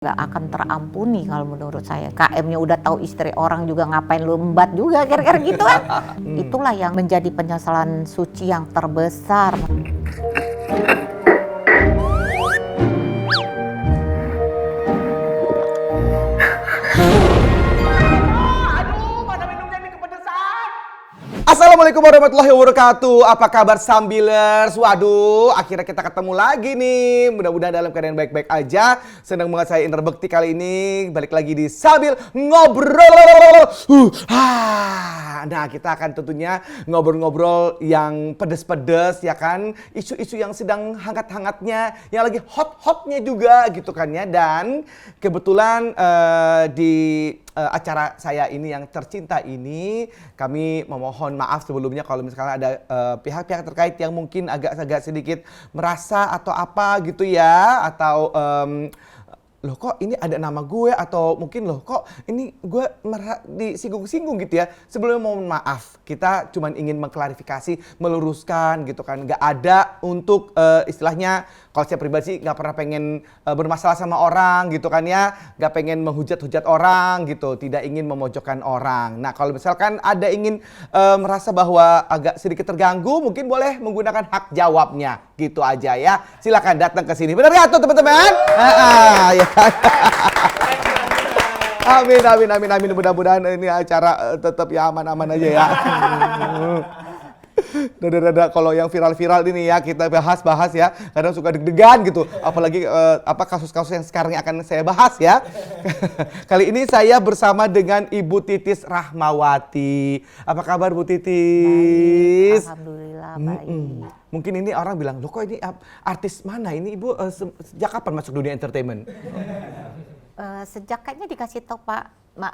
Nggak akan terampuni kalau menurut saya. KM-nya udah tahu istri orang juga ngapain lu embat juga kira-kira gitu kan. Itulah yang menjadi penyesalan Suci yang terbesar. Assalamualaikum warahmatullahi wabarakatuh. Apa kabar Sambilers? Waduh, akhirnya kita ketemu lagi nih. Mudah-mudahan dalam keadaan baik-baik aja. Senang banget saya Indra Bekti kali ini balik lagi di Sambil Ngobrol. Nah, kita akan tentunya ngobrol-ngobrol yang pedes-pedes ya kan. Isu-isu yang sedang hangat-hangatnya, yang lagi hot-hotnya juga gitu kan ya. Dan kebetulan di acara saya ini yang tercinta ini, kami memohon maaf sebelumnya kalau misalkan ada pihak-pihak terkait yang mungkin agak sedikit merasa atau apa gitu ya, atau loh kok ini ada nama gue, atau mungkin loh kok ini gue disinggung-singgung gitu ya. Sebelumnya mohon maaf, kita cuma ingin mengklarifikasi, meluruskan gitu kan. Gak ada untuk istilahnya, kalau saya pribadi sih gak pernah pengen bermasalah sama orang gitu kan ya. Gak pengen menghujat-hujat orang gitu, tidak ingin memojokkan orang. Nah kalau misalkan ada ingin merasa bahwa agak sedikit terganggu, mungkin boleh menggunakan hak jawabnya gitu aja ya. Silakan datang ke sini. Benar gak tuh teman-teman? Ya. Amin. Mudah-mudahan ini acara tetap ya aman-aman aja ya. Kalau yang viral-viral ini ya kita bahas ya. Kadang suka deg-degan gitu. Apalagi kasus-kasus yang sekarang akan saya bahas ya. Kali ini saya bersama dengan Ibu Titis Rahmawati. Apa kabar Bu Titis? Baik, alhamdulillah baik. Mungkin ini orang bilang, loh kok ini artis mana? Ini Ibu sejak kapan masuk dunia entertainment? Sejak kayaknya dikasih tau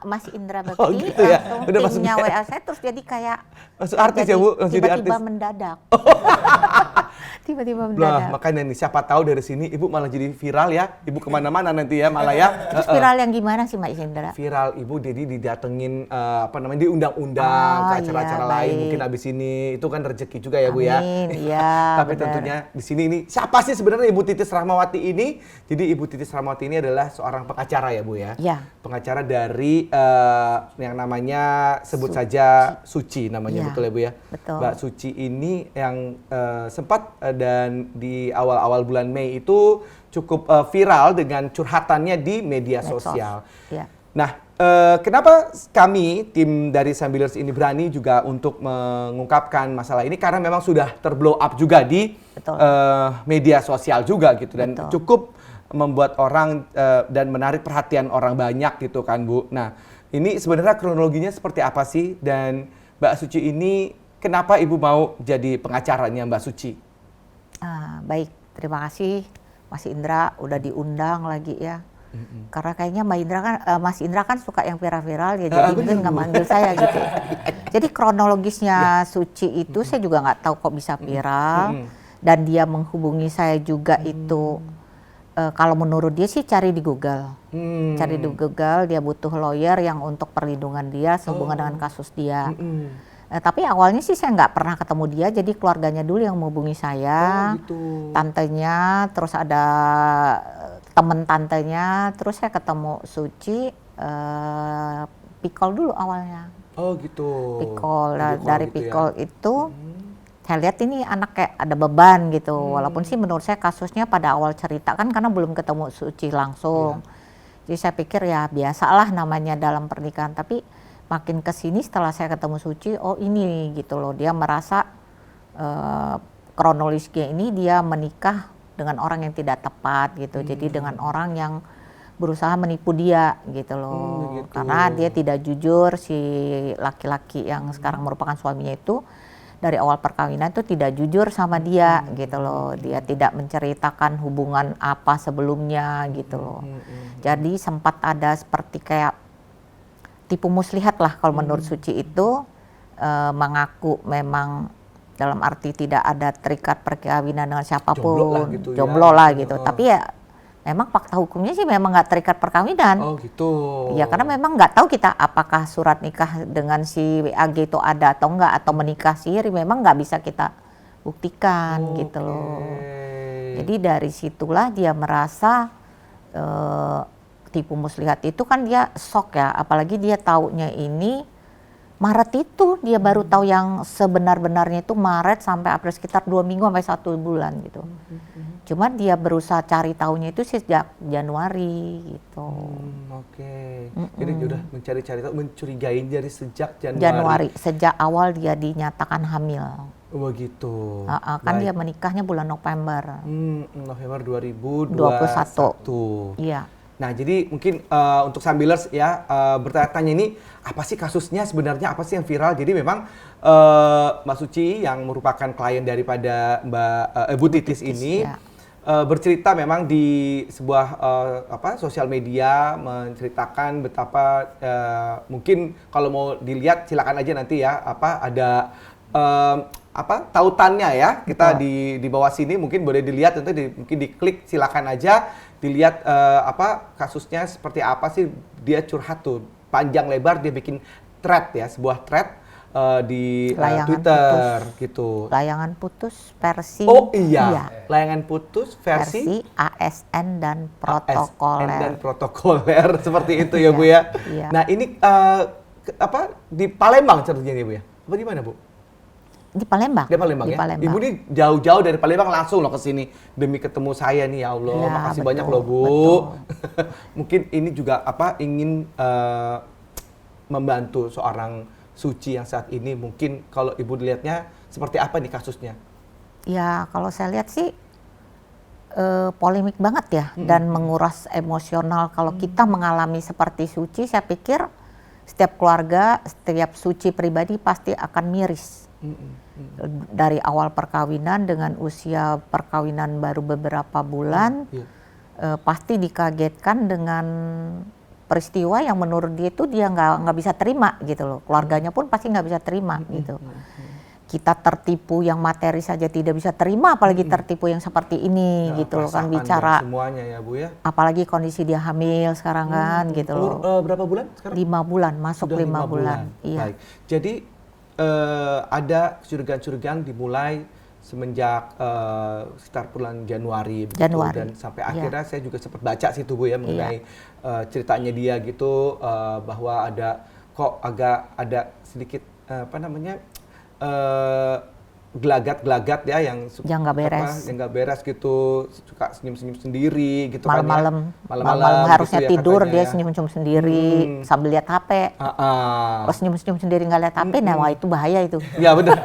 Mas Indra Bekti, Oh gitu ya? Udah masuk timnya WA saya terus jadi kayak masuk artis ya Bu? Tiba-tiba mendadak. Tiba-tiba mendadak. Nah makanya nih, siapa tahu dari sini Ibu malah jadi viral ya. Ibu kemana-mana nanti ya malah ya. Terus viral yang gimana sih Mbak Indra? Viral Ibu jadi didatengin diundang-undang ke acara-acara lain. Mungkin abis ini itu kan rezeki juga ya Bu ya. Amin, iya. Tapi tentunya di sini ini siapa sih sebenarnya Ibu Titis Rahmawati ini? Jadi Ibu Titis Rahmawati ini adalah seorang pengacara ya Bu ya. Iya. Pengacara dari yang namanya sebut saja Suci namanya, betul ya Bu ya? Betul. Mbak Suci ini yang sempat dan di awal-awal bulan Mei itu cukup viral dengan curhatannya di media sosial. Ya. Nah, kenapa kami tim dari Sambilers ini berani juga untuk mengungkapkan masalah ini? Karena memang sudah terblow up juga di media sosial juga gitu, dan cukup membuat orang dan menarik perhatian orang banyak gitu kan Bu. Nah, ini sebenarnya kronologinya seperti apa sih? Dan Mbak Suci ini kenapa Ibu mau jadi pengacaranya Mbak Suci? Baik, terima kasih Mas Indra udah diundang lagi ya. Karena kayaknya Mas Indra kan suka yang viral-viral ya, jadi mungkin nggak manggil saya gitu. Jadi kronologisnya Suci itu saya juga nggak tahu kok bisa viral, dan dia menghubungi saya juga itu. Kalau menurut dia sih cari di Google. Cari di Google, dia butuh lawyer yang untuk perlindungan dia sehubungan dengan kasus dia. Tapi awalnya sih saya nggak pernah ketemu dia, jadi keluarganya dulu yang menghubungi saya. Gitu. Tantenya, terus ada temen tantenya, terus saya ketemu Suci, pikol dulu awalnya. Oh gitu. Pikol, dari gitu pikol ya. itu saya lihat ini anak kayak ada beban gitu. Walaupun sih menurut saya kasusnya pada awal cerita kan karena belum ketemu Suci langsung. Jadi saya pikir ya biasalah namanya dalam pernikahan. Tapi makin kesini setelah saya ketemu Suci, oh ini gitu loh. Dia merasa kronologisnya ini dia menikah dengan orang yang tidak tepat gitu. Jadi dengan orang yang berusaha menipu dia gitu loh. Gitu. Karena dia tidak jujur, si laki-laki yang sekarang merupakan suaminya itu dari awal perkawinan itu tidak jujur sama dia gitu loh. Dia tidak menceritakan hubungan apa sebelumnya gitu loh. Jadi sempat ada seperti kayak tipu muslihat lah kalau menurut Suci itu, mengaku memang dalam arti tidak ada terikat perkawinan dengan siapapun, jomblo lah gitu. Tapi ya memang fakta hukumnya sih memang nggak terikat perkawinan. Oh gitu. Ya karena memang nggak tahu kita apakah surat nikah dengan si WAG itu ada atau enggak, atau menikah siri memang nggak bisa kita buktikan gitu loh. Jadi dari situlah dia merasa tipu muslihat itu kan dia shock ya, apalagi dia taunya ini Maret itu dia baru tahu yang sebenar-benarnya itu Maret sampai April, sekitar 2 minggu sampai 1 bulan gitu. Cuma dia berusaha cari tahunya itu sejak Januari gitu. Oke. Jadi udah mencari-cari tahu, mencurigai dari sejak Januari. Januari, sejak awal dia dinyatakan hamil. Begitu. Kan dia menikahnya bulan November. November 2021. Iya. Nah, jadi mungkin untuk Sambilers ya bertanya-tanya ini apa sih kasusnya sebenarnya, apa sih yang viral? Jadi memang Mbak Suci yang merupakan klien daripada Bu Titis ini ya. Bercerita memang di sebuah sosial media menceritakan betapa mungkin kalau mau dilihat silakan aja nanti ya ada tautannya ya kita di bawah sini mungkin boleh dilihat, nanti mungkin diklik silakan aja dilihat kasusnya seperti apa sih. Dia curhat tuh panjang lebar, dia bikin thread ya, sebuah thread di Twitter putus. Gitu. Layangan putus versi layangan putus versi ASN dan protokoler. ASN dan protokoler seperti itu ya Bu ya. Iya. Nah, ini di Palembang ceritanya Bu ya. Apa di mana Bu? Di Palembang. Di Palembang ya. Palembang. Ibu ini jauh-jauh dari Palembang langsung loh ke sini demi ketemu saya nih, ya Allah. Ya, makasih betul, banyak loh Bu. Mungkin ini juga ingin membantu seorang Suci yang saat ini, mungkin kalau Ibu dilihatnya seperti apa nih kasusnya? Ya, kalau saya lihat sih polemik banget ya dan menguras emosional. Kalau kita mengalami seperti Suci, saya pikir setiap keluarga, setiap Suci pribadi pasti akan miris. Dari awal perkawinan dengan usia perkawinan baru beberapa bulan, pasti dikagetkan dengan peristiwa yang menurut dia itu dia nggak bisa terima gitu loh. Keluarganya pun pasti nggak bisa terima gitu. Kita tertipu yang materi saja tidak bisa terima, apalagi tertipu yang seperti ini gitu loh kan, bicara semuanya ya Bu ya. Apalagi kondisi dia hamil sekarang kan gitu loh. Berapa bulan sekarang? 5 bulan, masuk 5 bulan. Iya. Baik. Jadi ada kecurigaan-kecurigaan dimulai semenjak sekitar bulan Januari dan sampai akhirnya saya juga sempat baca sih tuh Bu ya mengenai ceritanya dia gitu, bahwa agak ada sedikit gelagat-gelagat ya yang nggak beres gitu, suka senyum-senyum sendiri gitu. Malam-malam harusnya gitu ya, tidur dia senyum-senyum sendiri sambil lihat HP. Kalau senyum-senyum sendiri nggak lihat HP, nah wah itu bahaya itu. Ya benar.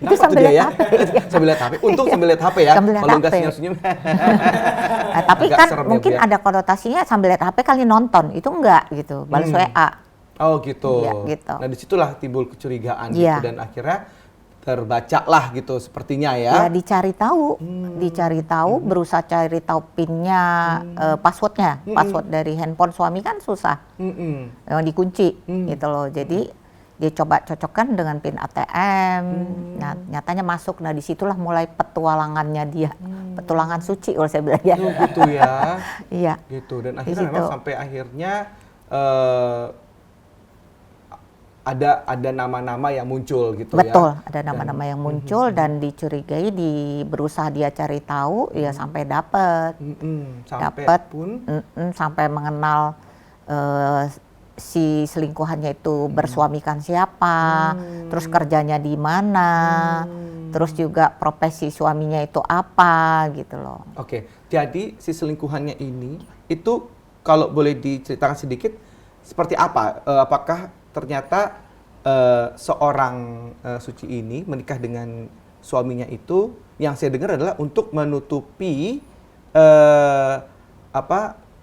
Itu sambil lihat HP. Sambil lihat HP. Untung sambil lihat HP ya. Kalau nggak senyum-senyum. Tapi kan mungkin ada konotasinya sambil lihat HP kali nonton. Itu enggak gitu. Balas WA. Oh gitu. Ya, gitu. Nah disitulah timbul kecurigaan gitu, dan akhirnya terbaca lah gitu sepertinya ya. Ya dicari tahu, berusaha cari tahu pinnya, passwordnya, password dari handphone suami kan susah, yang dikunci gitu loh. Jadi dia coba cocokkan dengan pin ATM, nah nyatanya masuk. Nah disitulah mulai petualangannya dia, petualangan Suci kalau saya bilang ya. Gitu ya. Iya. Gitu, dan akhirnya memang sampai akhirnya ada nama-nama yang muncul gitu. Betul, ya. Ada nama-nama yang muncul dan dicurigai, berusaha dia cari tahu, ya sampai dapat. Sampai mengenal si selingkuhannya itu bersuamikan siapa, terus kerjanya di mana, terus juga profesi suaminya itu apa gitu loh. Oke, jadi si selingkuhannya ini itu kalau boleh diceritakan sedikit seperti apa? Apakah ternyata seorang Suci ini menikah dengan suaminya itu, yang saya dengar adalah untuk menutupi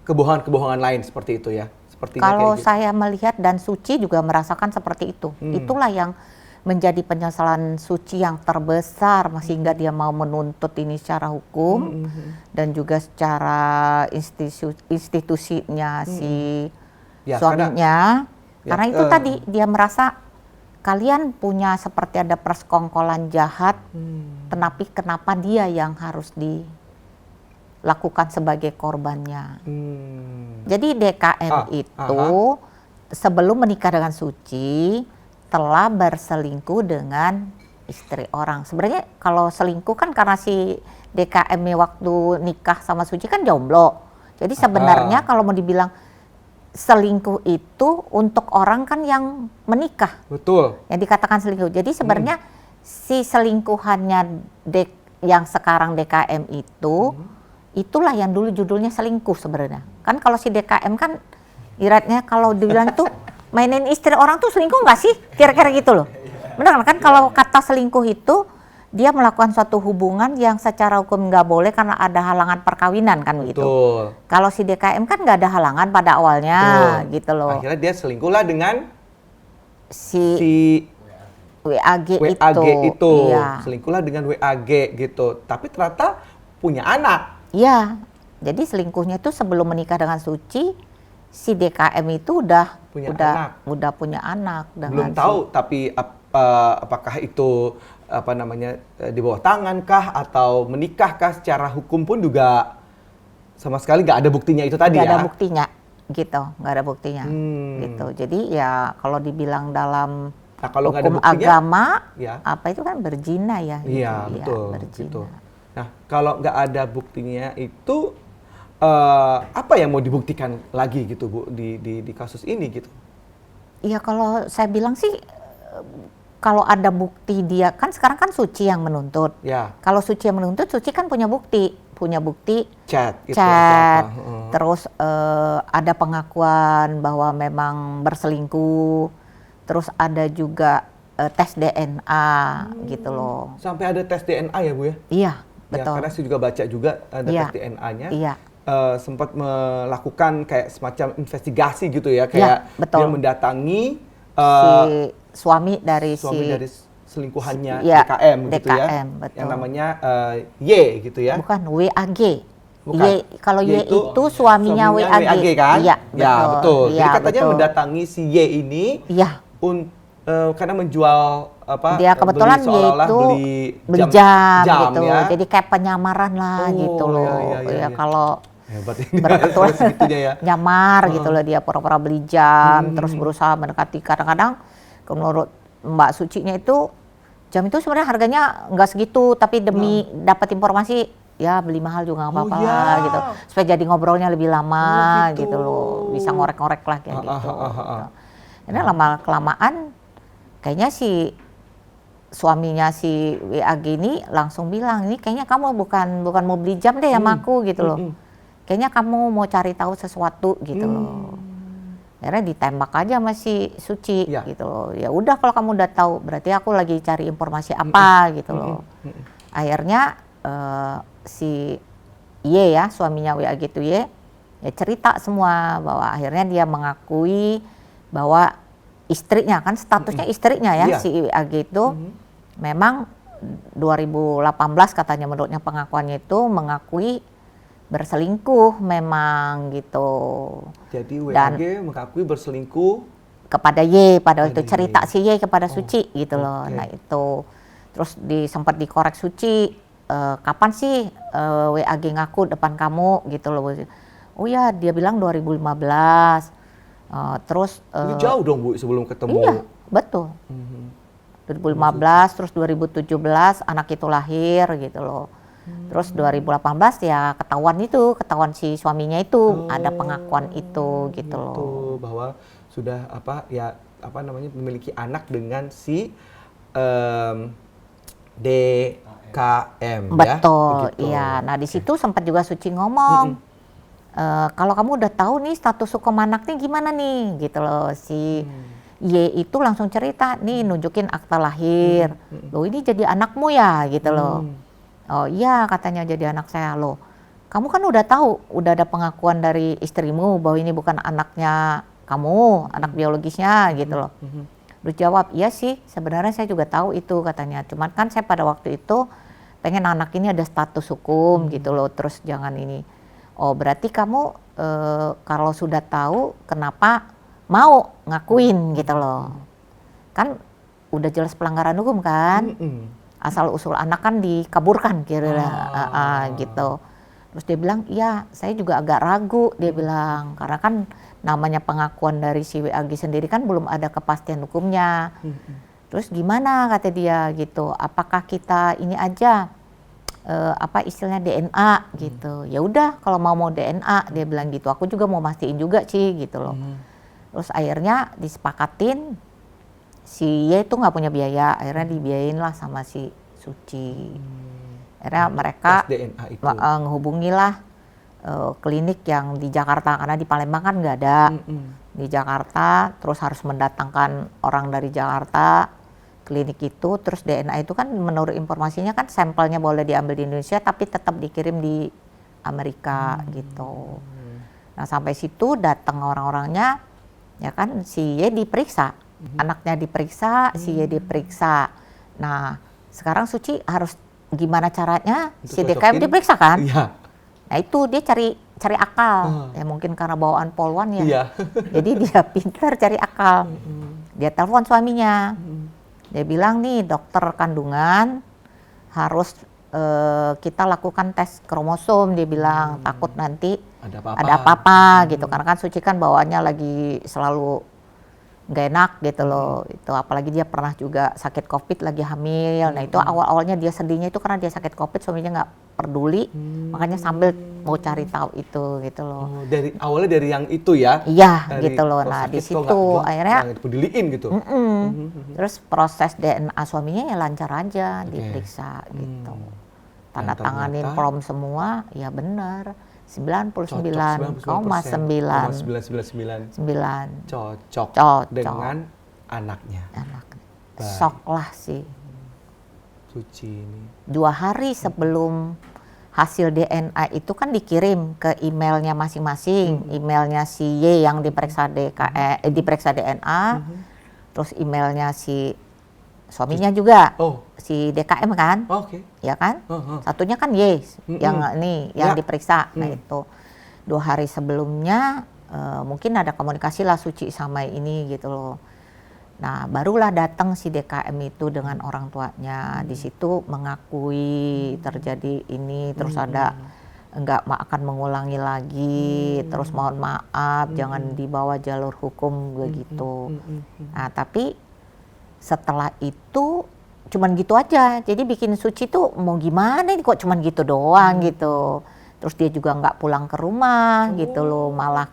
kebohongan-kebohongan lain seperti itu ya? Kalau saya melihat dan Suci juga merasakan seperti itu. Itulah yang menjadi penyesalan Suci yang terbesar, sehingga dia mau menuntut ini secara hukum dan juga secara institusinya si suaminya. Karena itu tadi dia merasa kalian punya seperti ada persekongkolan jahat, tapi kenapa dia yang harus dilakukan sebagai korbannya. Jadi DKM itu sebelum menikah dengan Suci telah berselingkuh dengan istri orang. Sebenarnya kalau selingkuh kan karena si DKM waktu nikah sama Suci kan jomblo. Jadi sebenarnya kalau mau dibilang selingkuh itu untuk orang kan yang menikah. Betul. Yang dikatakan selingkuh. Jadi sebenarnya si selingkuhannya yang sekarang DKM itu, itulah yang dulu judulnya selingkuh sebenarnya. Kan kalau si DKM kan ibaratnya kalau dibilang tuh mainin istri orang tuh selingkuh nggak sih? Kira-kira gitu loh. Benar kan kalau kata selingkuh itu dia melakukan suatu hubungan yang secara hukum nggak boleh karena ada halangan perkawinan kan gitu. Betul. Kalau si DKM kan nggak ada halangan pada awalnya. Betul. Gitu loh. Akhirnya dia selingkuhlah dengan si WAG itu. Iya. Selingkuhlah dengan WAG gitu. Tapi ternyata punya anak. Iya. Jadi selingkuhnya itu sebelum menikah dengan Suci, si DKM itu udah punya anak dengan belum tahu tapi apakah itu di bawah tangan kah atau menikah kah, secara hukum pun juga sama sekali nggak ada buktinya itu tadi nggak ya. ada buktinya gitu, nggak ada buktinya gitu. Jadi ya kalau dibilang dalam kalau hukum nggak ada buktinya, agama ya. apa itu kan berzina ya gitu. Iya, betul, berzina. betul. Nah kalau nggak ada buktinya itu apa yang mau dibuktikan lagi gitu Bu di kasus ini gitu? Iya kalau saya bilang sih kalau ada bukti dia kan sekarang kan Suci yang menuntut. Ya. Kalau Suci yang menuntut, Suci kan punya bukti chat, gitu, terus ada pengakuan bahwa memang berselingkuh, terus ada juga tes DNA gitu loh. Sampai ada tes DNA ya Bu ya? Iya betul. Ya, karena saya juga baca juga ada tes DNA-nya. Iya. Sempat melakukan kayak semacam investigasi gitu ya, kayak dia mendatangi si suami dari selingkuhannya DKM gitu ya, betul. yang namanya Y gitu ya. Bukan WAG. Bukan. Kalau Y itu suaminya WAG kan? Iya, ya betul. Ya, jadi katanya mendatangi si Y ini karena menjual dia kebetulan beli jam gitu ya. Jadi kayak penyamaran lah gitu loh. Iya. Kalau hebat ini berkebetulan ya. Nyamar gitu loh, dia pura-pura beli jam terus berusaha mendekati. Kadang-kadang menurut Mbak Sucinya itu jam itu sebenarnya harganya nggak segitu, tapi demi dapat informasi ya beli mahal juga nggak apa-apa lah gitu, supaya jadi ngobrolnya lebih lama gitu loh, bisa ngorek-ngorek lah kayak gitu. Ini lama-kelamaan kayaknya si suaminya si WAG ini langsung bilang, ini kayaknya kamu bukan mau beli jam deh sama aku gitu loh. Kayaknya kamu mau cari tahu sesuatu gitu loh. Akhirnya ditembak aja sama si Suci gitu loh. Ya udah kalau kamu udah tahu berarti aku lagi cari informasi apa gitu loh. Akhirnya si Y ya, suaminya WAG itu Y, ya cerita semua bahwa akhirnya dia mengakui bahwa istrinya kan statusnya istrinya ya si WAG itu memang 2018 katanya menurutnya pengakuannya itu mengakui berselingkuh memang gitu. Jadi WAG mengakui berselingkuh kepada Y pada waktu cerita si Y kepada Suci gitu loh. Nah itu terus sempat dikorek Suci, kapan sih WAG ngaku depan kamu gitu loh. Oh ya dia bilang 2015. Terus ini jauh dong Bu sebelum ketemu. Iya betul. 2015 terus 2017 anak itu lahir gitu loh. Terus 2018 ya ketahuan si suaminya itu ada pengakuan itu gitu loh. Bahwa sudah memiliki anak dengan si DKM. Betul, iya. Nah di situ sempat juga Suci ngomong, kalau kamu udah tahu nih status hukum anaknya gimana nih gitu loh. Si Y itu langsung cerita nih, nunjukin akta lahir. Loh ini jadi anakmu ya gitu loh. Oh iya katanya jadi anak saya. Loh kamu kan udah tahu, udah ada pengakuan dari istrimu bahwa ini bukan anaknya kamu, anak biologisnya gitu loh. Terus jawab, iya sih sebenarnya saya juga tahu itu katanya. Cuman kan saya pada waktu itu pengen anak ini ada status hukum gitu loh. Terus jangan ini. Oh berarti kamu kalau sudah tahu kenapa mau ngakuin gitu loh. Kan udah jelas pelanggaran hukum kan. Asal usul anak kan dikaburkan kira-kira gitu. Terus dia bilang, iya saya juga agak ragu dia bilang. Karena kan namanya pengakuan dari si WAG sendiri kan belum ada kepastian hukumnya. Terus gimana kata dia gitu, apakah kita ini aja apa istilahnya DNA gitu. Ya udah kalau mau DNA dia bilang gitu. Aku juga mau mastiin juga sih gitu loh. Terus akhirnya disepakatin si Y itu nggak punya biaya, akhirnya dibiayain lah sama si Suci. Akhirnya mereka tes DNA itu. ngehubungilah klinik yang di Jakarta karena di Palembang kan nggak ada. Di Jakarta terus harus mendatangkan orang dari Jakarta klinik itu, terus DNA itu kan menurut informasinya kan sampelnya boleh diambil di Indonesia tapi tetap dikirim di Amerika gitu. Nah sampai situ datang orang-orangnya, ya kan si Y diperiksa, anaknya diperiksa, si Y diperiksa. Nah sekarang Suci harus gimana caranya Untuk si DKM diperiksa kan? Iya. Nah itu dia cari akal, ya mungkin karena bawaan polwan ya. Iya. Jadi dia pintar cari akal. Dia telepon suaminya. Dia bilang nih dokter kandungan harus kita lakukan tes kromosom. Dia bilang takut nanti ada apa-apa gitu. Karena kan Suci kan bawaannya lagi selalu nggak enak gitu loh. Itu apalagi dia pernah juga sakit COVID lagi hamil. Nah itu awal-awalnya dia sedihnya itu karena dia sakit COVID, suaminya nggak peduli. Makanya sambil mau cari tahu itu gitu loh. Dari awalnya dari yang itu ya? Iya gitu loh. Nah di situ akhirnya pediliin gitu. Terus proses DNA suaminya ya lancar aja, diperiksa gitu. Tanda tanganin form semua, ya benar. 99,9. Cocok dengan anaknya. Shock lah sih. Suci ini. 2 hari sebelum hasil DNA itu kan dikirim ke emailnya masing-masing. Emailnya si Y yang diperiksa diperiksa DNA, terus emailnya si suaminya juga, si DKM kan, ya kan? Satunya kan Y, yang ini yang diperiksa. Nah itu 2 hari sebelumnya mungkin ada komunikasi lah Suci sama ini gitu loh. Nah barulah datang si DKM itu dengan orang tuanya, di situ mengakui terjadi ini, terus ada enggak akan mengulangi lagi, terus mohon maaf jangan dibawa jalur hukum begitu. Nah tapi setelah itu cuman gitu aja, jadi bikin Suci tuh mau gimana ini kok cuman gitu doang gitu. Terus dia juga nggak pulang ke rumah gitu loh, malah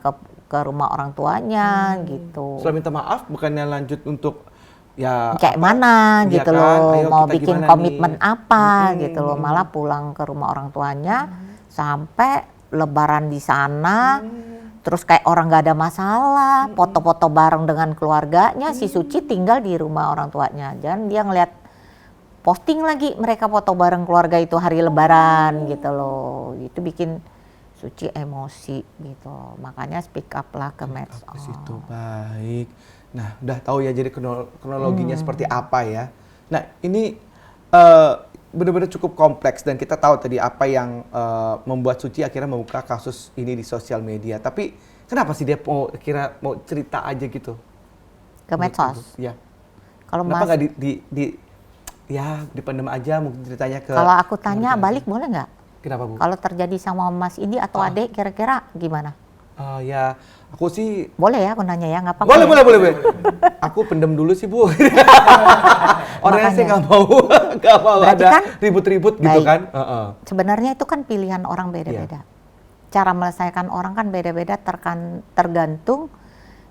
ke rumah orang tuanya gitu. Setelah minta maaf bukannya lanjut untuk ya kayak mana ya gitu kan? loh, Ayo mau kita bikin gimana komitmen nih? apa gitu loh, malah pulang ke rumah orang tuanya sampai lebaran di sana. Terus kayak orang nggak ada masalah, foto-foto bareng dengan keluarganya, si Suci tinggal di rumah orang tuanya. Dan dia ngeliat posting lagi mereka foto bareng keluarga itu hari lebaran gitu loh. Itu bikin Suci emosi gitu. Makanya speak up lah ke medsos. Itu baik. Nah, udah tahu ya jadi kronologinya seperti apa ya. Nah, ini benar-benar cukup kompleks dan kita tahu tadi apa yang membuat Suci akhirnya membuka kasus ini di sosial media. Tapi kenapa sih dia mau cerita aja gitu ke medsos? Ya. Kalau kenapa nggak dipendam aja mungkin ceritanya ke? Kalau aku tanya balik boleh nggak? Kenapa Bu? Kalau terjadi sama Mas Indi atau Adek kira-kira gimana? Ya aku sih boleh ya aku nanya ya, nggak apa-apa. Boleh. Aku pendem dulu sih Bu. Orangnya sih nggak mau ada kan, ribut-ribut gitu kan. Sebenarnya itu kan pilihan orang beda-beda. Cara melesaikan orang kan beda-beda, tergantung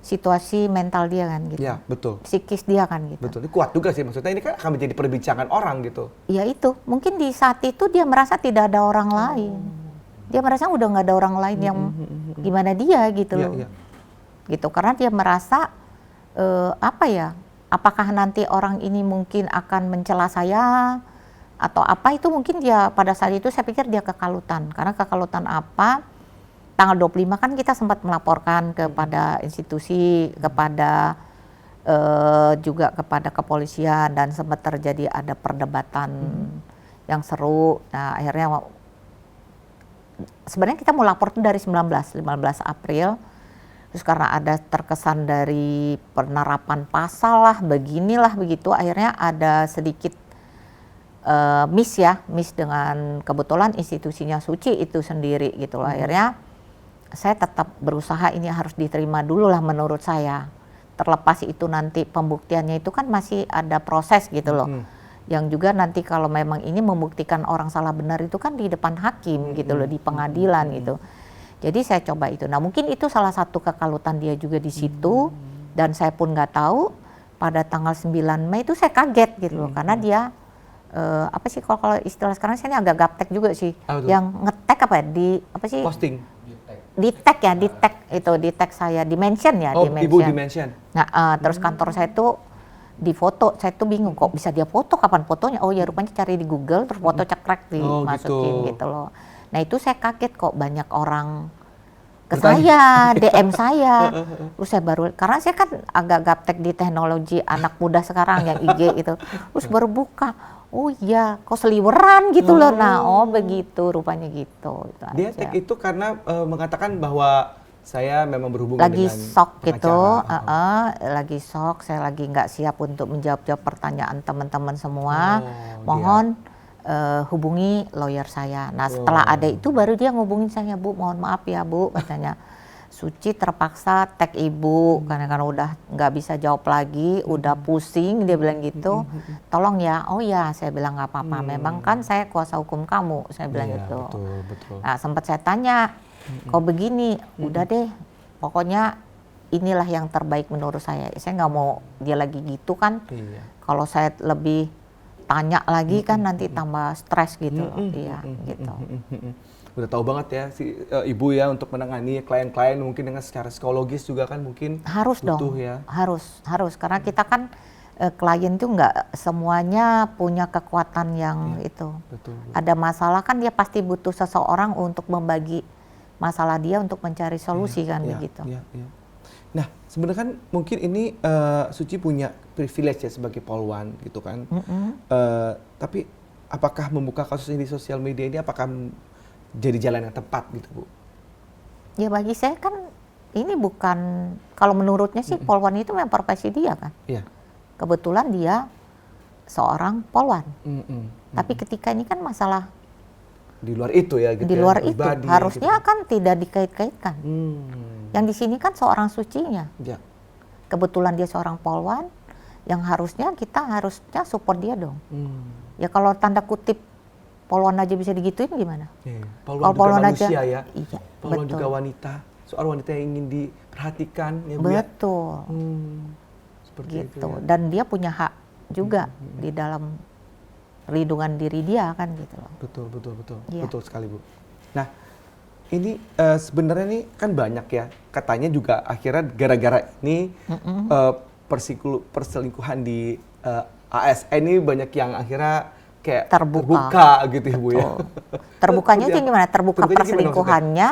situasi mental dia kan gitu. Iya betul. Psikis dia kan gitu. Betul, ini kuat juga sih maksudnya, ini kan akan menjadi perbincangan orang gitu. Iya itu, mungkin di saat itu dia merasa tidak ada orang lain. Dia merasa udah nggak ada orang lain yang gimana dia gitu loh. Gitu, karena dia merasa apakah nanti orang ini mungkin akan mencela saya atau apa, itu mungkin dia pada saat itu saya pikir dia kekalutan. Karena kekalutan apa, tanggal 25 kan kita sempat melaporkan kepada institusi, kepada juga kepada kepolisian, dan sempat terjadi ada perdebatan yang seru. Nah akhirnya sebenarnya kita mau lapor tuh dari 15 April. Terus karena ada terkesan dari penerapan pasal lah, beginilah begitu, akhirnya ada sedikit miss dengan kebetulan institusinya Suci itu sendiri gitu loh. Akhirnya saya tetap berusaha ini harus diterima dulu lah menurut saya. Terlepas itu nanti pembuktiannya itu kan masih ada proses gitu loh. yang juga nanti kalau memang ini membuktikan orang salah benar itu kan di depan hakim gitu loh, di pengadilan gitu. Jadi saya coba itu. Nah mungkin itu salah satu kekalutan dia juga di situ, dan saya pun nggak tahu pada tanggal 9 Mei itu saya kaget gitu loh, karena dia apa sih kalau istilah sekarang saya ini agak gaptek juga sih, yang ngetek apa ya, di apa sih, posting di tag ya, di tag saya, di mention ya, Ibu di mention. Nah terus kantor saya tuh di foto, saya tuh bingung kok bisa dia foto, kapan fotonya, oh ya rupanya cari di Google terus foto cekrek dimasukin gitu loh. Nah itu saya kaget kok banyak orang ke saya, DM saya, terus saya baru, karena saya kan agak gaptek di teknologi anak muda sekarang yang IG itu, terus baru buka, oh iya kok seliweran gitu loh, nah begitu rupanya gitu. Dia tag itu karena mengatakan bahwa saya memang berhubungan lagi dengan shock gitu, pengacara. lagi shock, saya lagi nggak siap untuk menjawab pertanyaan teman-teman semua, mohon hubungi lawyer saya. Nah setelah ada itu baru dia ngubungin saya, Bu mohon maaf ya Bu, katanya Suci terpaksa tag ibu karena udah nggak bisa jawab lagi, udah pusing, dia bilang gitu, tolong ya. Oh ya, saya bilang nggak apa-apa, memang kan saya kuasa hukum kamu, saya bilang gitu. Betul. Nah sempat saya tanya, kok begini, udah deh pokoknya inilah yang terbaik menurut saya nggak mau dia lagi gitu kan. Kalau saya lebih tanya lagi kan nanti tambah stres gitu loh. Iya gitu. Udah tahu banget ya si ibu ya untuk menangani klien-klien mungkin dengan secara psikologis juga kan mungkin harus butuh dong ya. harus karena kita kan klien itu nggak semuanya punya kekuatan yang itu. Betul. Ada masalah kan dia pasti butuh seseorang untuk membagi masalah dia untuk mencari solusi kan begitu. Iya. Nah, sebenarnya kan mungkin ini Suci punya privilege ya sebagai polwan gitu kan. Tapi apakah membuka kasus ini di sosial media ini apakah jadi jalan yang tepat gitu, Bu? Ya bagi saya kan ini bukan, kalau menurutnya sih polwan itu memang profesi dia kan. Iya. Kebetulan dia seorang polwan. Tapi ketika ini kan masalah di luar itu ya gitu. Di luar itu pribadi, harusnya gitu. kan tidak dikait-kaitkan. Yang di sini kan seorang sucinya. Ya. Kebetulan dia seorang polwan, yang harusnya kita harusnya support dia dong. Ya kalau tanda kutip polwan aja bisa digituin gimana? Polwan juga manusia aja, ya. Iya, polwan betul. juga wanita, seorang wanita yang ingin diperhatikan ya Bu. Betul. Seperti gitu. itu ya. Dan dia punya hak juga di dalam perlindungan diri dia kan gitu loh. Betul. Ya. Betul sekali Bu. Nah, ini sebenarnya nih kan banyak ya, katanya juga akhirnya gara-gara ini perselingkuhan di ASN ini banyak yang akhirnya kayak terbuka gitu ya Bu ya. Terbukanya itu gimana? Terbuka perselingkuhannya,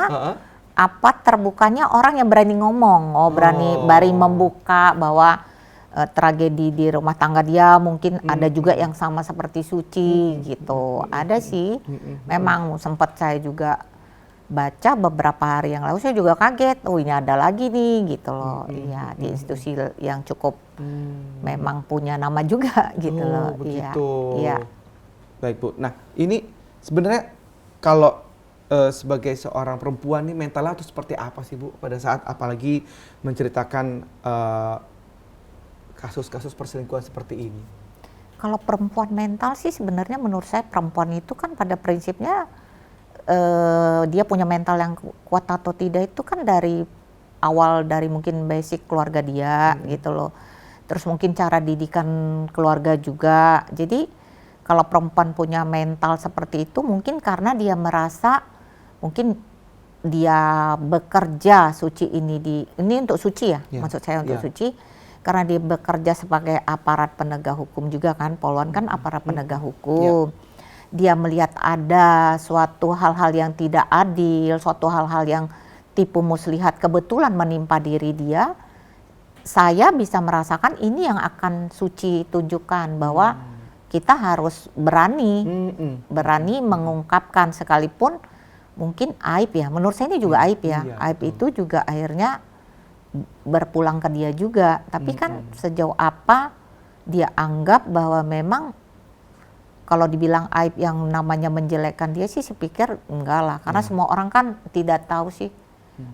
apa terbukanya orang yang berani ngomong, berani membuka bahwa tragedi di rumah tangga dia mungkin ada juga yang sama seperti Suci gitu. Ada sih, memang sempat saya juga baca beberapa hari yang lalu, saya juga kaget, oh ini ada lagi nih gitu loh. Iya, di institusi yang cukup memang punya nama juga gitu loh. Iya. Baik Bu, nah ini sebenarnya kalau sebagai seorang perempuan nih mentalnya itu seperti apa sih Bu pada saat apalagi menceritakan kasus-kasus perselingkuhan seperti ini? Kalau perempuan mental sih sebenarnya menurut saya perempuan itu kan pada prinsipnya dia punya mental yang kuat atau tidak itu kan dari awal, dari mungkin basic keluarga dia gitu loh. Terus mungkin cara didikan keluarga juga. Jadi kalau perempuan punya mental seperti itu mungkin karena dia merasa mungkin dia bekerja Suci ini untuk Suci ya, maksud saya untuk Suci, karena dia bekerja sebagai aparat penegak hukum juga kan, polwan kan aparat penegak hukum. Dia melihat ada suatu hal-hal yang tidak adil, suatu hal-hal yang tipu muslihat kebetulan menimpa diri dia, saya bisa merasakan ini yang akan Suci tunjukkan bahwa kita harus berani mengungkapkan sekalipun mungkin aib ya. Menurut saya ini juga aib ya. Aib itu juga akhirnya berpulang ke dia juga. Tapi kan sejauh apa dia anggap bahwa memang kalau dibilang aib yang namanya menjelekkan dia sih saya pikir enggak lah. Karena semua orang kan tidak tahu sih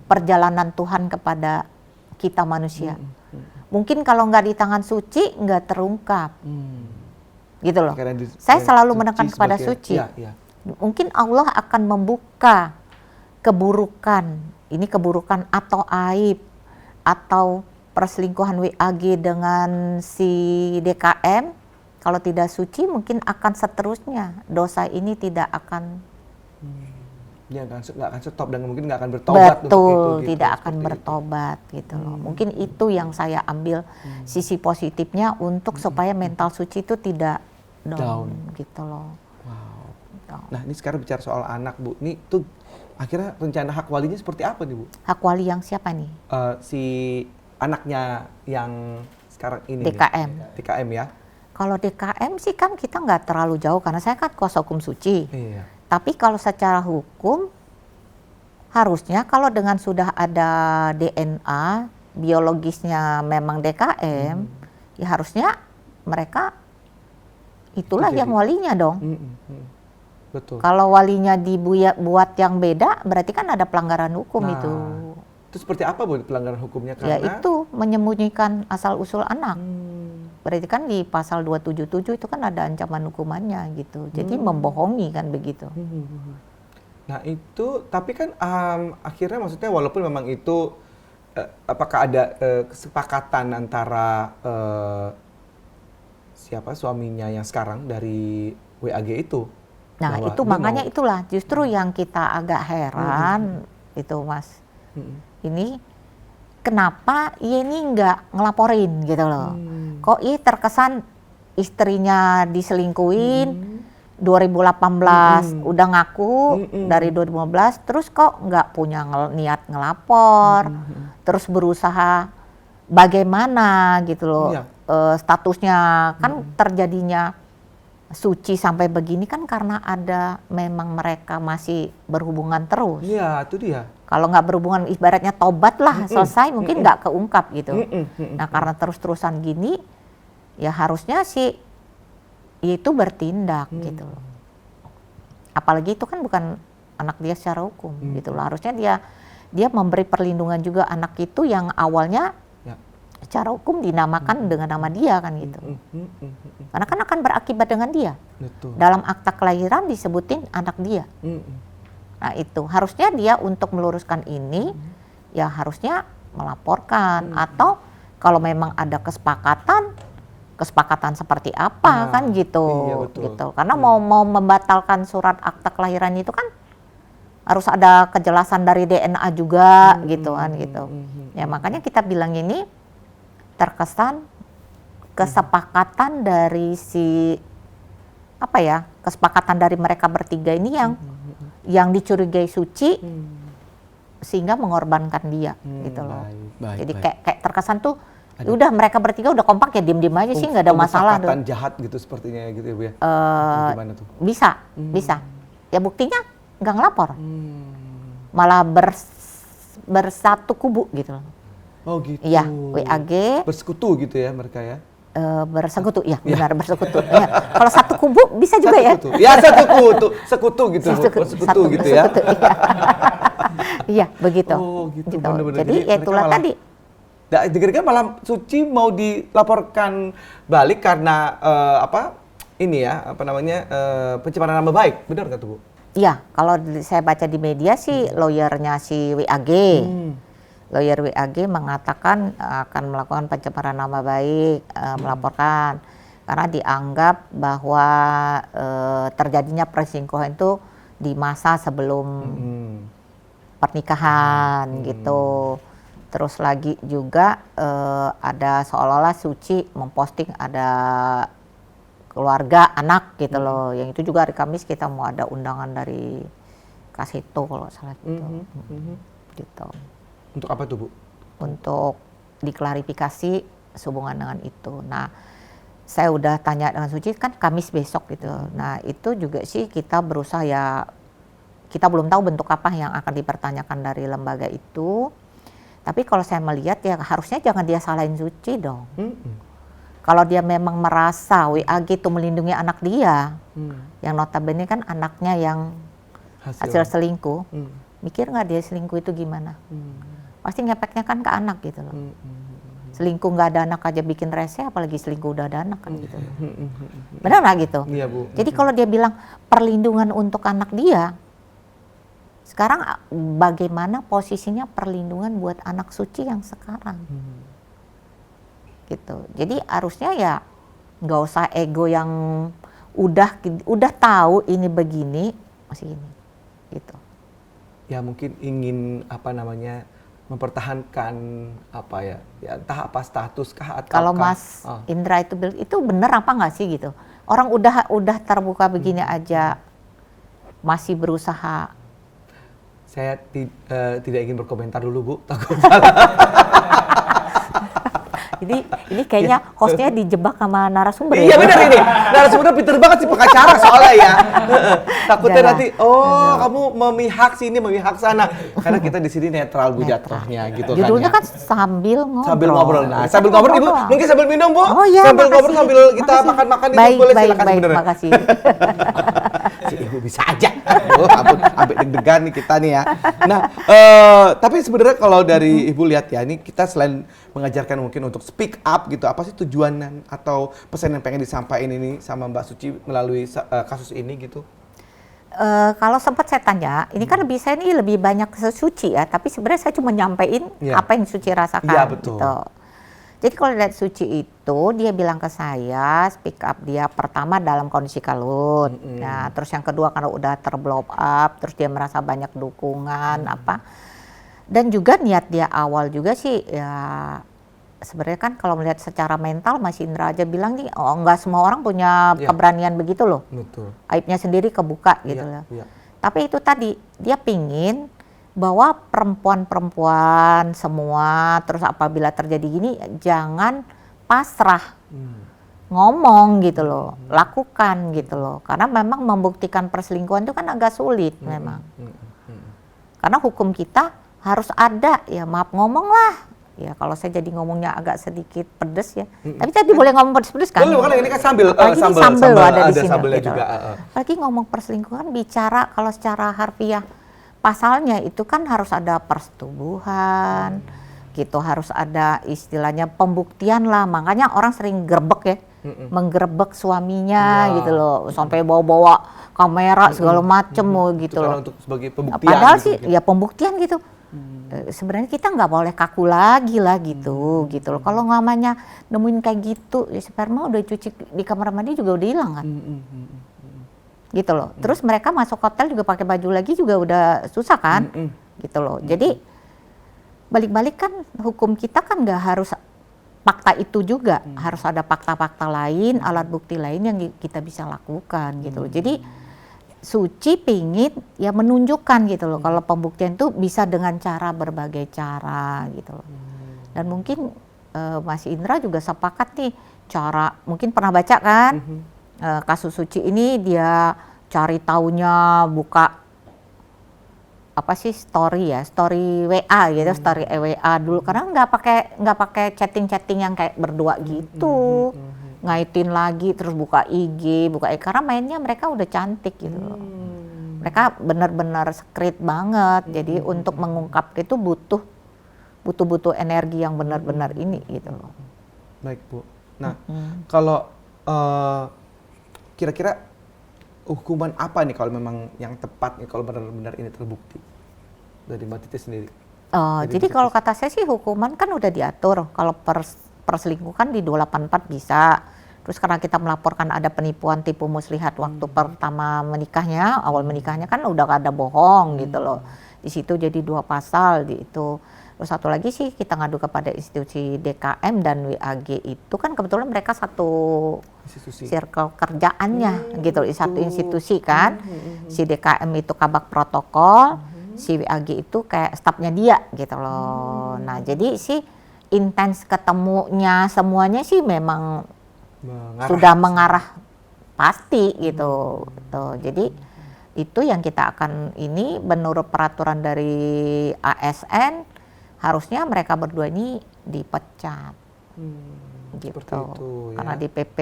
perjalanan Tuhan kepada kita manusia. Mungkin kalau nggak di tangan Suci nggak terungkap. gitu loh. Karena Saya selalu suci menekan kepada sebagai- suci. Ya, ya. Mungkin Allah akan membuka keburukan, ini keburukan atau aib atau perselingkuhan WAG dengan si DKM, kalau tidak suci mungkin akan seterusnya dosa ini tidak akan Dia nggak akan stop dan mungkin nggak akan bertobat untuk itu. betul, Gitu, tidak akan seperti itu. bertobat gitu loh. Mungkin itu yang saya ambil sisi positifnya untuk supaya mental suci itu tidak down. Gitu loh. Wow. Gitu. Nah ini sekarang bicara soal anak Bu, ini tuh akhirnya rencana hak walinya seperti apa nih Bu? Hak wali yang siapa nih? Si anaknya yang sekarang ini DKM. nih, DKM ya? Kalau DKM sih kan kita nggak terlalu jauh karena saya kan kuasa hukum suci. Iya. Tapi kalau secara hukum harusnya kalau dengan sudah ada DNA biologisnya memang DKM, ya harusnya mereka itulah Itu jadi. yang walinya dong. Betul. Kalau walinya dibuat yang beda, berarti kan ada pelanggaran hukum Nah, itu. Itu seperti apa Bu pelanggaran hukumnya? Ya Karena itu menyembunyikan asal usul anak. Hmm. Berarti kan di pasal 277 itu kan ada ancaman hukumannya gitu. Jadi membohongi kan begitu. Nah itu, tapi kan akhirnya maksudnya walaupun memang itu, apakah ada kesepakatan antara siapa suaminya yang sekarang dari WAG itu? Nah Bahwa itu dia makanya mau- itulah justru yang kita agak heran itu Mas. Ini kenapa ini nggak ngelaporin gitu loh. Kok terkesan istrinya diselingkuhin 2018 udah ngaku dari 2015 terus kok nggak punya niat ngelapor terus berusaha bagaimana gitu loh. Iya. Statusnya kan terjadinya suci sampai begini kan karena ada memang mereka masih berhubungan terus. Iya itu dia. Kalau nggak berhubungan ibaratnya tobat lah selesai mungkin nggak keungkap gitu. Nah karena terus-terusan gini ya harusnya sih itu bertindak gitu loh. Apalagi itu kan bukan anak dia secara hukum gitu loh. Harusnya dia memberi perlindungan juga anak itu yang awalnya Ya. secara hukum dinamakan dengan nama dia kan gitu. Karena kan akan berakibat dengan dia. Betul. Dalam akta kelahiran disebutin anak dia. Nah itu harusnya dia untuk meluruskan ini ya harusnya melaporkan atau kalau memang ada kesepakatan seperti apa Nah, kan gitu, iya, betul. gitu. Karena mau membatalkan surat akta kelahiran itu kan harus ada kejelasan dari DNA juga gitu kan gitu. Ya makanya kita bilang ini terkesan kesepakatan dari si apa ya kesepakatan dari mereka bertiga ini yang dicurigai suci sehingga mengorbankan dia gitu loh. Baik, Jadi baik. kayak terkesan tuh udah mereka bertiga udah kompak ya diem-diem aja sih nggak ada masalah. Kesepakatan jahat gitu sepertinya gitu ya Bu ya. Gimana tuh? Bisa. Ya buktinya nggak ngelapor. Malah bersatu kubu gitu loh. Oh gitu. Iya, WAG Bersekutu gitu ya mereka ya. bersekutu, ya benar bersekutu. Ya. Kalau satu kubu bisa juga ya. Sekutu. Ya sekutu gitu. Sekutu gitu ya. Sekutu, iya. Iya, begitu. Oh gitu. Bener-bener. Jadi ya mereka itulah malah- tadi. Dengar-dengar malah Suci mau dilaporkan balik karena pencemaran nama baik, benar nggak tuh Bu? Iya, kalau saya baca di media sih lawyernya si WAG. Lawyer WAG mengatakan akan melakukan pencemaran nama baik, melaporkan karena dianggap bahwa terjadinya perselingkuhan itu di masa sebelum pernikahan gitu. Terus lagi juga ada seolah-olah Suci memposting ada keluarga anak gitu loh. Yang itu juga hari Kamis kita mau ada undangan dari Kasito kalau salah gitu. Gitu. Untuk apa tuh Bu? Untuk diklarifikasi sehubungan dengan itu. Nah, saya udah tanya dengan Suci kan Kamis besok gitu. Nah, itu juga sih kita berusaha ya, kita belum tahu bentuk apa yang akan dipertanyakan dari lembaga itu. Tapi kalau saya melihat ya harusnya jangan dia salahin Suci dong. Kalau dia memang merasa WAG itu melindungi anak dia, yang notabene kan anaknya yang hasil selingkuh, mikir nggak dia selingkuh itu gimana? Pasti ngepeknya kan ke anak gitu loh. Selingkuh nggak ada anak aja bikin rese, apalagi selingkuh udah ada anak kan gitu. Benar nggak gitu? Iya, Bu. Jadi kalau dia bilang perlindungan untuk anak dia, sekarang bagaimana posisinya perlindungan buat anak suci yang sekarang? Gitu. Jadi harusnya ya nggak usah ego yang udah tahu ini begini masih ini, gitu. Ya mungkin ingin mempertahankan entah apa status kah atau Kalau Mas Indra itu bener apa nggak sih gitu? Orang udah terbuka begini aja masih berusaha. Saya tidak ingin berkomentar dulu, Bu, takut. Ini kayaknya hostnya dijebak sama narasumber. Iya benar ini. Narasumbernya pinter banget sih, pengacara soalnya ya. Takutnya nanti kamu memihak sini, memihak sana. Karena kita di sini netral, Bu, jatuhnya gitu. Judulnya kan kan sambil ngobrol. Sambil ngobrol. Nah, sambil ngobrol Ibu, mungkin sambil minum, Bu. Oh iya, sambil makasih. ngobrol sambil kita makan-makan itu boleh, silakan sebenarnya. Makasih. Si Ibu bisa aja. Ampun, sampai deg-degan nih kita nih ya. Nah, tapi sebenarnya kalau dari Ibu lihat ya, ini kita selain mengajarkan mungkin untuk speak up gitu, apa sih tujuan atau pesan yang pengen disampaikan ini sama Mbak Suci melalui kasus ini gitu? Kalau sempat saya tanya, ini kan saya ini lebih banyak Suci ya, tapi sebenarnya saya cuma nyampein apa yang Suci rasakan. Iya, betul. Gitu. Jadi kalau lihat Suci itu, dia bilang ke saya, speak up dia pertama dalam kondisi kalut. Nah, terus yang kedua karena udah terblow up, terus dia merasa banyak dukungan Dan juga niat dia awal juga sih ya sebenarnya kan kalau melihat secara mental Mas Indra aja bilang nih nggak semua orang punya keberanian begitu loh. Betul. Aibnya sendiri kebuka gitu loh. Tapi itu tadi dia pingin bahwa perempuan-perempuan semua terus apabila terjadi gini jangan pasrah. Ngomong gitu loh, lakukan gitu loh. Karena memang membuktikan perselingkuhan itu kan agak sulit memang. Karena hukum kita harus ada ya, maaf ngomong lah ya, kalau saya jadi ngomongnya agak sedikit pedes ya, tapi tadi boleh ngomong pedes-pedes kan? Boleh, karena ini kan sambel loh ada di sini sambelnya gitu. juga. Apalagi ngomong perselingkuhan bicara kalau secara harfiah pasalnya itu kan harus ada persetubuhan gitu, harus ada istilahnya pembuktian lah, makanya orang sering gerbek ya, menggerebek suaminya gitu loh, sampai bawa-bawa kamera segala macem gitu loh. Untuk sebagai pembuktian. Padahal gitu, sih ya pembuktian gitu. Sebenarnya kita nggak boleh kaku lagi lah gitu loh. Kalau namanya nemuin kayak gitu, ya sperma udah cuci di kamar mandi juga udah hilang kan. Gitu loh. Terus mereka masuk hotel juga pakai baju lagi juga udah susah kan. Gitu loh. Jadi balik-balik kan hukum kita kan nggak harus fakta itu juga, harus ada fakta-fakta lain, alat bukti lain yang kita bisa lakukan gitu loh. Jadi Suci pingin ya menunjukkan gitu loh kalau pembuktian itu bisa dengan cara berbagai cara gitu loh. Dan mungkin Mas Indra juga sepakat nih cara, mungkin pernah baca kan kasus Suci ini dia cari taunya buka story WA gitu, story WA dulu karena nggak pakai chatting yang kayak berdua gitu. Ngaitin lagi terus buka IG, karena mainnya mereka udah cantik gitu loh. Mereka benar-benar sekret banget. Jadi untuk mengungkap itu butuh energi yang benar-benar ini gitu loh. Baik, Bu. Nah, kalau kira-kira hukuman apa nih kalau memang yang tepat nih kalau benar-benar ini terbukti dari Mbak Titi sendiri? Jadi kalau kata saya sih hukuman kan udah diatur. Kalau perselingkuhan di 284 bisa. Terus karena kita melaporkan ada penipuan tipu muslihat waktu pertama menikahnya, awal menikahnya kan udah ada bohong gitu loh. Di situ jadi 2 pasal di itu. Terus satu lagi sih kita ngadu kepada institusi DKM dan WAG itu kan kebetulan mereka satu circle kerjaannya gitu, satu institusi kan. Si DKM itu kabak protokol, si WAG itu kayak stafnya dia gitu loh. Nah jadi sih intens ketemunya semuanya sih memang sudah mengarah pasti gitu. Jadi itu yang kita akan ini menurut peraturan dari ASN harusnya mereka berdua ini dipecat gitu. Itu, ya. Karena di PP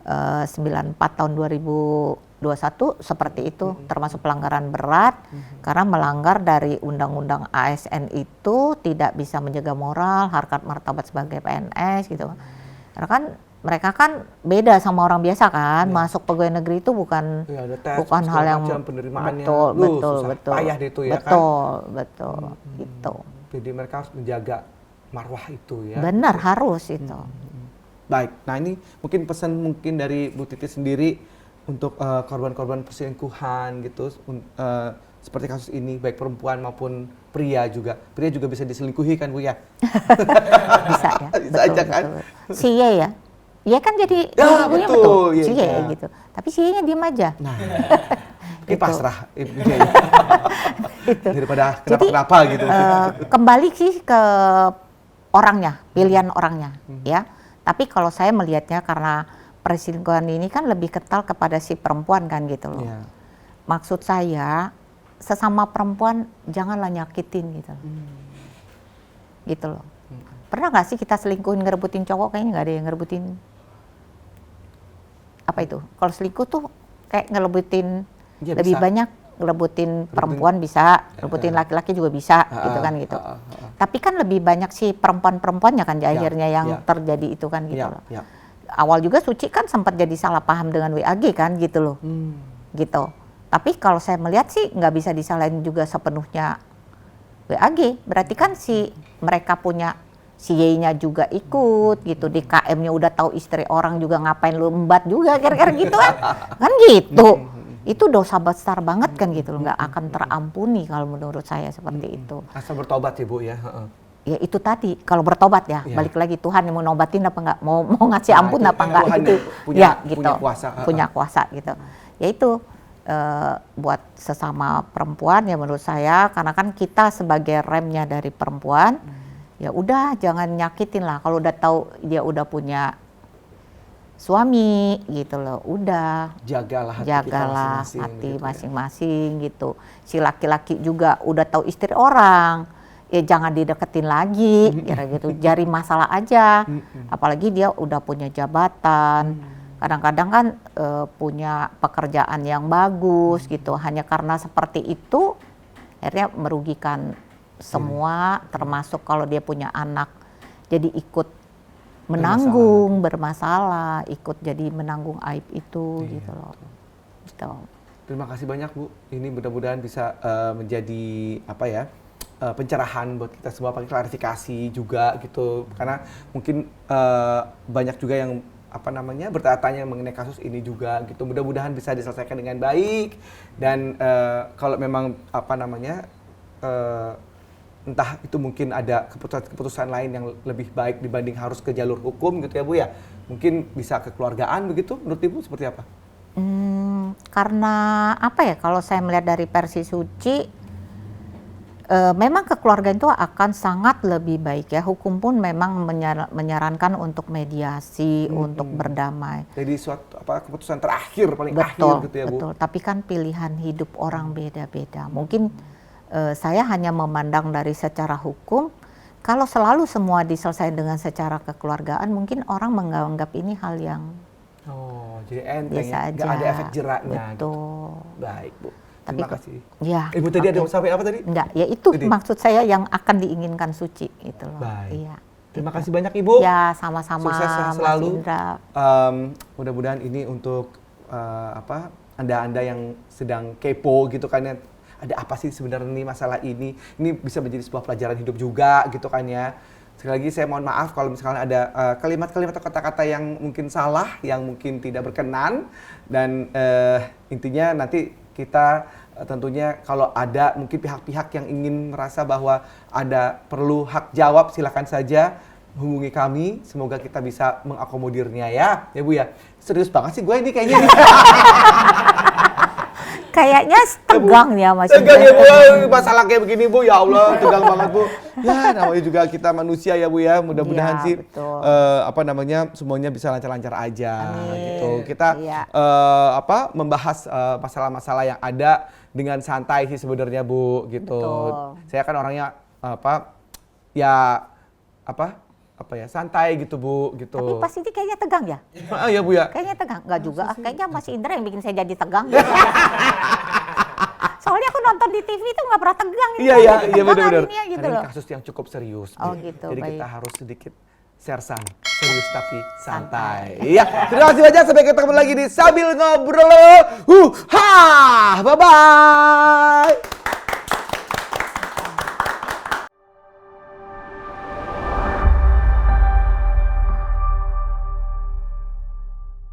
94 tahun 2016 21 seperti itu, termasuk pelanggaran berat karena melanggar dari Undang-Undang ASN itu tidak bisa menjaga moral, harkat martabat sebagai PNS gitu. Karena kan mereka kan beda sama orang biasa kan, masuk pegawai negeri itu bukan Ya, ada tes, bukan hal yang penerimaannya. betul, Payah deh itu ya betul, gitu. Jadi mereka harus menjaga marwah itu ya. Benar, harus itu. Baik, nah ini mungkin pesan mungkin dari Bu Titi sendiri untuk korban-korban perselingkuhan gitu, seperti kasus ini baik perempuan maupun pria juga. Pria juga bisa diselingkuhi kan Bu ya? Bisa ya, Bisa aja kan? Si Ye ya, Ye kan jadi Ya, ibunya betul, si Ye, Ye ya. gitu. Tapi si Ye-nya diem aja. Nah, ini Gitu. pasrah Ibu Jaya. Daripada kenapa-kenapa gitu. Kembali sih ke orangnya, pilihan orangnya ya. Tapi kalau saya melihatnya karena perselingkuhan ini kan lebih kental kepada si perempuan kan gitu loh. Iya. Maksud saya sesama perempuan janganlah nyakitin gitu. Gitu loh. Pernah nggak sih kita selingkuhin ngerebutin cowok? Kayaknya nggak ada yang ngerebutin. Apa itu? Kalau selingkuh tuh kayak ngerebutin Ya, lebih bisa. banyak ngerebutin perempuan bisa, ngerebutin laki-laki juga bisa gitu kan gitu. Tapi kan lebih banyak si perempuan-perempuannya kan di akhirnya yang terjadi itu kan gitu loh. Ya. Awal juga Suci kan sempat jadi salah paham dengan WAG kan gitu loh. Gitu. Tapi kalau saya melihat sih nggak bisa disalahin juga sepenuhnya WAG. Berarti kan si mereka punya si Y-nya juga ikut gitu. Di KM-nya udah tahu istri orang juga ngapain lu embat juga kira-kira gitu kan. Kan gitu. Itu dosa besar banget kan gitu loh. Nggak akan terampuni kalau menurut saya seperti itu. Asal bertobat ya Bu ya. Ya itu tadi kalau bertobat ya, balik lagi Tuhan yang mau nobatin apa enggak, mau ngasih ampun apa enggak Tuhan gitu. punya Gitu. kuasa. Punya kuasa gitu. Ya itu buat sesama perempuan ya menurut saya, karena kan kita sebagai remnya dari perempuan, ya udah jangan nyakitin lah. Kalau udah tahu dia udah punya suami gitu loh, udah Jagalah hati kita masing-masing. hati gitu ya. masing-masing gitu. Si laki-laki juga udah tahu istri orang, ya jangan dideketin lagi, kira gitu. Cari masalah aja. Apalagi dia udah punya jabatan. Kadang-kadang kan punya pekerjaan yang bagus gitu. Hanya karena seperti itu, akhirnya merugikan semua, termasuk kalau dia punya anak, jadi ikut menanggung bermasalah, ikut jadi menanggung aib itu gitu loh. Gitu. Terima kasih banyak Bu. Ini mudah-mudahan bisa menjadi apa ya, pencerahan buat kita semua, pakai klarifikasi juga gitu. Karena mungkin banyak juga yang apa namanya bertanya-tanya mengenai kasus ini juga gitu. Mudah-mudahan bisa diselesaikan dengan baik dan kalau memang apa namanya entah itu mungkin ada keputusan lain yang lebih baik dibanding harus ke jalur hukum gitu ya Bu ya. Mungkin bisa kekeluargaan begitu menurut Ibu seperti apa? Karena apa ya, kalau saya melihat dari versi Suci, memang kekeluargaan itu akan sangat lebih baik ya. Hukum pun memang menyarankan untuk mediasi, untuk berdamai. Jadi suatu apa keputusan terakhir paling Betul, akhir gitu ya Bu. betul. Tapi kan pilihan hidup orang beda-beda. Mungkin saya hanya memandang dari secara hukum. Kalau selalu semua diselesaikan dengan secara kekeluargaan, mungkin orang menganggap ini hal yang Oh, jadi enteng biasa ya, aja. nggak ada efek jeraknya. Betul. Gitu. Baik Bu. Tapi Terima kasih. Ya. Ibu tadi ada oke. sampai apa tadi? Enggak, ya itu Jadi. maksud saya yang akan diinginkan Suci gitu loh. Baik. Iya. Terima gitu. kasih banyak Ibu. Ya, sama-sama Sukses Mas selalu. Indra. Mudah-mudahan ini untuk apa Anda-anda yang sedang kepo gitu kan ya. Ada apa sih sebenarnya nih masalah ini? Ini bisa menjadi sebuah pelajaran hidup juga gitu kan ya. Sekali lagi saya mohon maaf kalau misalnya ada kalimat-kalimat atau kata-kata yang mungkin salah, yang mungkin tidak berkenan. Dan intinya nanti kita tentunya kalau ada mungkin pihak-pihak yang ingin merasa bahwa ada perlu hak jawab, silakan saja hubungi kami. Semoga kita bisa mengakomodirnya ya Bu ya. Serius banget sih gue ini kayaknya. Kayaknya tegang ya Mas Tegang ya Indra. Bu, masalah kayak begini Bu, ya Allah tegang banget Bu. Ya namanya juga kita manusia ya Bu ya, mudah-mudahan Iya, sih betul. apa namanya semuanya bisa lancar-lancar aja Amin. gitu. Kita Iya. apa membahas masalah-masalah yang ada dengan santai sih sebenarnya Bu gitu. Betul. Saya kan orangnya apa ya apa apa ya, santai gitu Bu, gitu. Tapi pas ini kayaknya tegang ya? Ah, ya Bu ya. Kayaknya tegang, nggak juga. Kayaknya Mas Indra yang bikin saya jadi tegang. Gitu. Soalnya aku nonton di TV itu nggak pernah tegang. Iya benar-benar. Gitu Karena loh. ini kasus yang cukup serius. Oh Bu. gitu, Jadi baik. kita harus sedikit sersan, serius tapi santai. Iya, terima kasih banyak. Sampai ketemu lagi di Sambil Ngobrol. Bye bye.